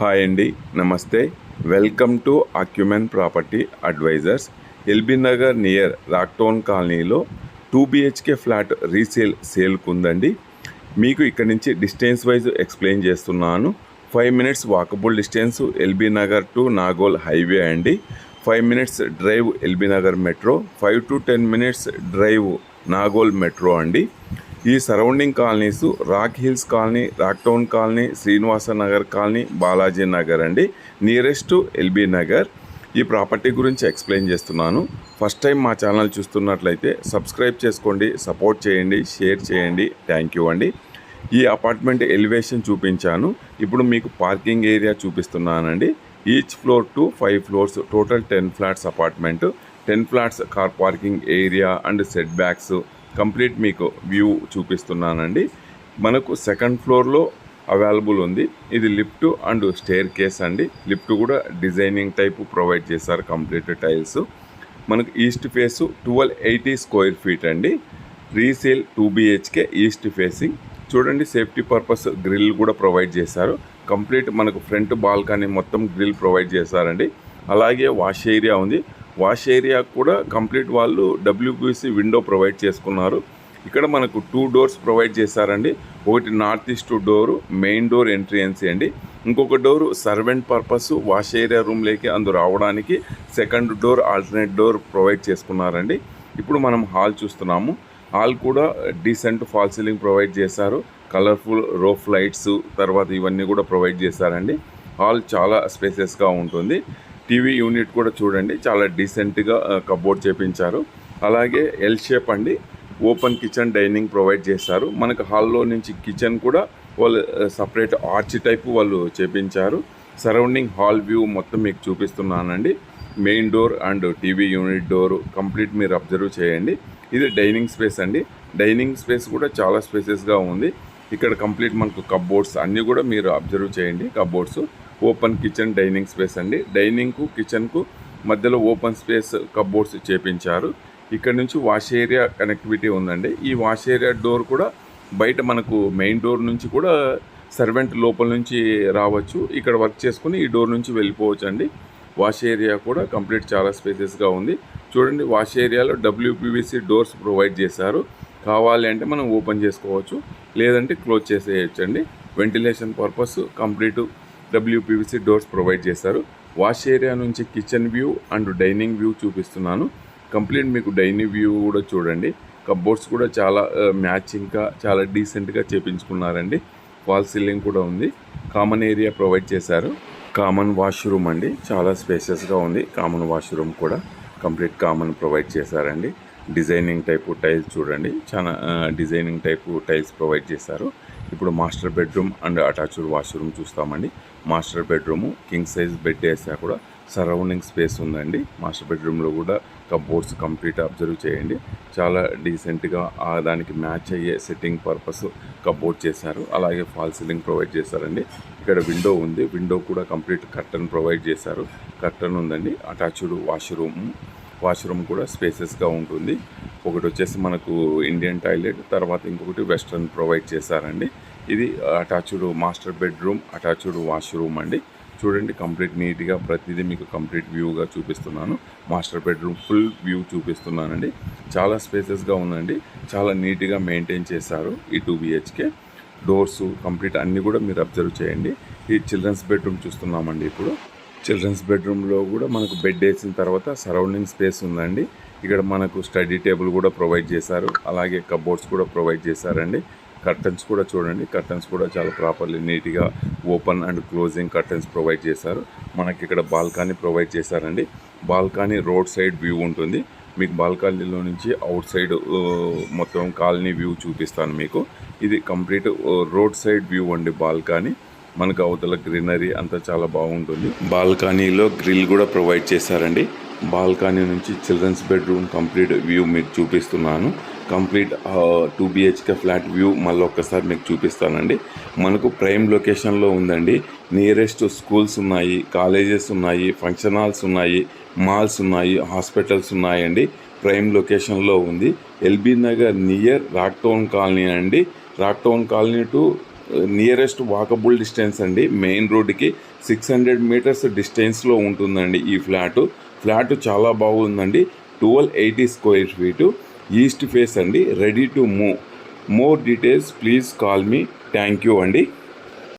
Hi అండి, నమస్తే. Welcome to Acumen property advisers. LB Nagar near Rocktown కాలనీలో 2 BHK ఫ్లాట్ సేల్కు ఉందండి. మీకు ఇక్కడ నుంచి డిస్టెన్స్ వైజ్ ఎక్స్ప్లెయిన్ చేస్తున్నాను. 5 minutes walkable distance LB Nagar to Nagole highway అండి. 5 minutes drive LB Nagar metro, 5 to 10 minutes drive Nagole metro అండి. ఈ surrounding colonies Rock Hills colony, Rocktown colony, Srinivasa Nagar colony, Balaji Nagar అండి. Nearest LB Nagar. ఈ ప్రాపర్టీ గురించి ఎక్స్ప్లెయిన్ చేస్తున్నాను. ఫస్ట్ టైం మా channel చూస్తున్నట్లయితే సబ్స్క్రైబ్ చేసుకోండి, సపోర్ట్ చేయండి, షేర్ చేయండి. థ్యాంక్ యూ అండి. ఈ అపార్ట్మెంట్ ఎలివేషన్ చూపించాను. ఇప్పుడు మీకు పార్కింగ్ ఏరియా చూపిస్తున్నానండి. Each floor to 5 floors, total 10 flats apartment. 10 flats car parking area and set backs complete మీకు వ్యూ చూపిస్తున్నానండి. మనకు సెకండ్ ఫ్లోర్లో అవైలబుల్ ఉంది. ఇది లిఫ్ట్ అండ్ స్టేర్ కేస్ అండి. లిఫ్ట్ కూడా డిజైనింగ్ టైపు ప్రొవైడ్ చేశారు, కంప్లీట్ టైల్స్. మనకు ఈస్ట్ ఫేస్ 1280 square feet అండి. Resale 2 BHK east facing. చూడండి, సేఫ్టీ పర్పస్ గ్రిల్ కూడా ప్రొవైడ్ చేశారు. కంప్లీట్ మనకు ఫ్రంట్ బాల్కనీ మొత్తం గ్రిల్ ప్రొవైడ్ చేశారండి. అలాగే వాష్ ఏరియా ఉంది. వాష్ ఏరియా కూడా కంప్లీట్ వాళ్ళు WPC విండో ప్రొవైడ్ చేసుకున్నారు. ఇక్కడ మనకు 2 doors ప్రొవైడ్ చేశారండి. ఒకటి north east door, main door entry అండి. ఇంకొక door servant purpose wash area రూమ్లోకి అందు రావడానికి second door alternate door provide చేసుకున్నారండి. ఇప్పుడు మనం హాల్ చూస్తున్నాము. హాల్ కూడా డీసెంట్ ఫాల్ సీలింగ్ ప్రొవైడ్ చేశారు. కలర్ఫుల్ రోఫ్ లైట్స్ తర్వాత ఇవన్నీ కూడా ప్రొవైడ్ చేశారండి. హాల్ చాలా స్పేసెస్గా ఉంటుంది. టీవీ యూనిట్ కూడా చూడండి, చాలా డీసెంట్గా కబోర్డ్ చేపించారు. అలాగే ఎల్ షేప్ అండి. ఓపెన్ కిచెన్, డైనింగ్ ప్రొవైడ్ చేశారు. మనకు హాల్లో నుంచి కిచెన్ కూడా వాళ్ళు సపరేట్ ఆర్చ్ టైపు వాళ్ళు చేపించారు. సరౌండింగ్ హాల్ వ్యూ మొత్తం మీకు చూపిస్తున్నానండి. Main door and TV unit door complete మీరు అబ్జర్వ్ చేయండి. ఇది డైనింగ్ స్పేస్ అండి. డైనింగ్ స్పేస్ కూడా చాలా స్పేసెస్గా ఉంది. ఇక్కడ కంప్లీట్ మనకు కబోర్డ్స్ అన్నీ కూడా మీరు అబ్జర్వ్ చేయండి. Cupboards, open kitchen, dining space అండి. డైనింగ్కు కిచెన్కు మధ్యలో ఓపెన్ స్పేస్ కబోర్డ్స్ చేపించారు. ఇక్కడ నుంచి వాష్ ఏరియా కనెక్టివిటీ ఉందండి. ఈ వాష్ ఏరియా డోర్ కూడా బయట మనకు మెయిన్ డోర్ నుంచి కూడా సర్వెంట్ లోపల నుంచి రావచ్చు, ఇక్కడ వర్క్ చేసుకుని ఈ డోర్ నుంచి వెళ్ళిపోవచ్చు అండి. వాష్ ఏరియా కూడా కంప్లీట్ చాలా స్పేసెస్గా ఉంది. చూడండి, వాష్ ఏరియాలో WPVC డోర్స్ ప్రొవైడ్ చేశారు. కావాలి అంటే మనం ఓపెన్ చేసుకోవచ్చు, లేదంటే క్లోజ్ చేసేయచ్చు అండి. Ventilation purpose complete WPVC doors provide చేశారు. వాష్ ఏరియా నుంచి kitchen view and dining view చూపిస్తున్నాను. కంప్లీట్ మీకు డైనింగ్ వ్యూ కూడా చూడండి. కబోర్డ్స్ కూడా చాలా మ్యాచింగ్గా చాలా డీసెంట్గా చేపించుకున్నారండి. ఫాల్ సీలింగ్ కూడా ఉంది. కామన్ ఏరియా ప్రొవైడ్ చేశారు. కామన్ వాష్రూమ్ అండి, చాలా స్పేషియస్గా ఉంది. కామన్ వాష్రూమ్ కూడా కంప్లీట్ కామన్ ప్రొవైడ్ చేశారండి. డిజైనింగ్ టైపు టైల్స్ చూడండి, చాలా డిజైనింగ్ టైపు టైల్స్ ప్రొవైడ్ చేశారు. ఇప్పుడు master bedroom and attached washroom చూస్తామండి. Master bedroom king size bed వేసా కూడా సరౌండింగ్ స్పేస్ ఉందండి. మాస్టర్ బెడ్రూమ్లో కూడా కబోర్డ్స్ కంప్లీట్ అబ్జర్వ్ చేయండి. చాలా డీసెంట్గా దానికి మ్యాచ్ అయ్యే సెట్టింగ్ పర్పస్ కబోర్డ్ చేశారు. అలాగే ఫాల్ సీలింగ్ ప్రొవైడ్ చేశారండి. ఇక్కడ విండో ఉంది. విండో కూడా కంప్లీట్ కర్టన్ ప్రొవైడ్ చేశారు. కర్టన్ ఉందండి. అటాచ్డ్ వాష్రూమ్ కూడా స్పేసెస్గా ఉంటుంది. ఒకటి వచ్చేసి మనకు ఇండియన్ టాయిలెట్, తర్వాత ఇంకొకటి వెస్ట్రన్ ప్రొవైడ్ చేశారండి. ఇది attached master bedroom, attached washroom అండి. చూడండి, కంప్లీట్ నీట్గా ప్రతిదీ మీకు కంప్లీట్ వ్యూగా చూపిస్తున్నాను. మాస్టర్ బెడ్రూమ్ ఫుల్ వ్యూ చూపిస్తున్నానండి. చాలా స్పేసెస్గా ఉందండి. చాలా నీట్గా మెయింటైన్ చేశారు ఈ 2 BHK. డోర్స్ కంప్లీట్ అన్నీ కూడా మీరు అబ్జర్వ్ చేయండి. ఈ చిల్డ్రన్స్ బెడ్రూమ్ చూస్తున్నామండి. ఇప్పుడు చిల్డ్రన్స్ బెడ్రూమ్లో కూడా మనకు బెడ్ వేసిన తర్వాత సరౌండింగ్ స్పేస్ ఉందండి. ఇక్కడ మనకు స్టడీ టేబుల్ కూడా ప్రొవైడ్ చేశారు. అలాగే కబోర్డ్స్ కూడా ప్రొవైడ్ చేశారండి. కర్టన్స్ కూడా చూడండి, కర్టన్స్ కూడా చాలా ప్రాపర్లీ నీట్గా open and closing curtains provide చేశారు. మనకి ఇక్కడ బాల్కనీ ప్రొవైడ్ చేశారండి. బాల్కనీ రోడ్ సైడ్ వ్యూ ఉంటుంది. మీకు బాల్కనీలో నుంచి అవుట్ సైడ్ మొత్తం కాలనీ వ్యూ చూపిస్తాను మీకు. ఇది కంప్లీట్ రోడ్ సైడ్ వ్యూ అండి. బాల్కనీ మనకు అవతల గ్రీనరీ అంతా చాలా బాగుంటుంది. బాల్కనీలో గ్రిల్ కూడా ప్రొవైడ్ చేశారండి. బాల్కనీ నుంచి చిల్డ్రన్స్ బెడ్రూమ్ కంప్లీట్ వ్యూ మీకు చూపిస్తున్నాను. కంప్లీట్ 2 BHK ఫ్లాట్ వ్యూ మళ్ళీ ఒక్కసారి మీకు చూపిస్తానండి. మనకు ప్రైమ్ లొకేషన్లో ఉందండి. నియరెస్ట్ స్కూల్స్ ఉన్నాయి, కాలేజెస్ ఉన్నాయి, ఫంక్షన్ హాల్స్ ఉన్నాయి, మాల్స్ ఉన్నాయి, హాస్పిటల్స్ ఉన్నాయండి. ప్రైమ్ లొకేషన్లో ఉంది. LB Nagar near Rocktown colony అండి. Rocktown colony to nearest walkable distance అండి. మెయిన్ రోడ్డుకి 600 మీటర్స్ డిస్టెన్స్లో ఉంటుందండి ఈ ఫ్లాట్ చాలా బాగుందండి. 1280 స్క్వేర్ ఫీటు, ఈస్ట్ ఫేస్ అండి, ready to move. More details please call me. Thank you అండి.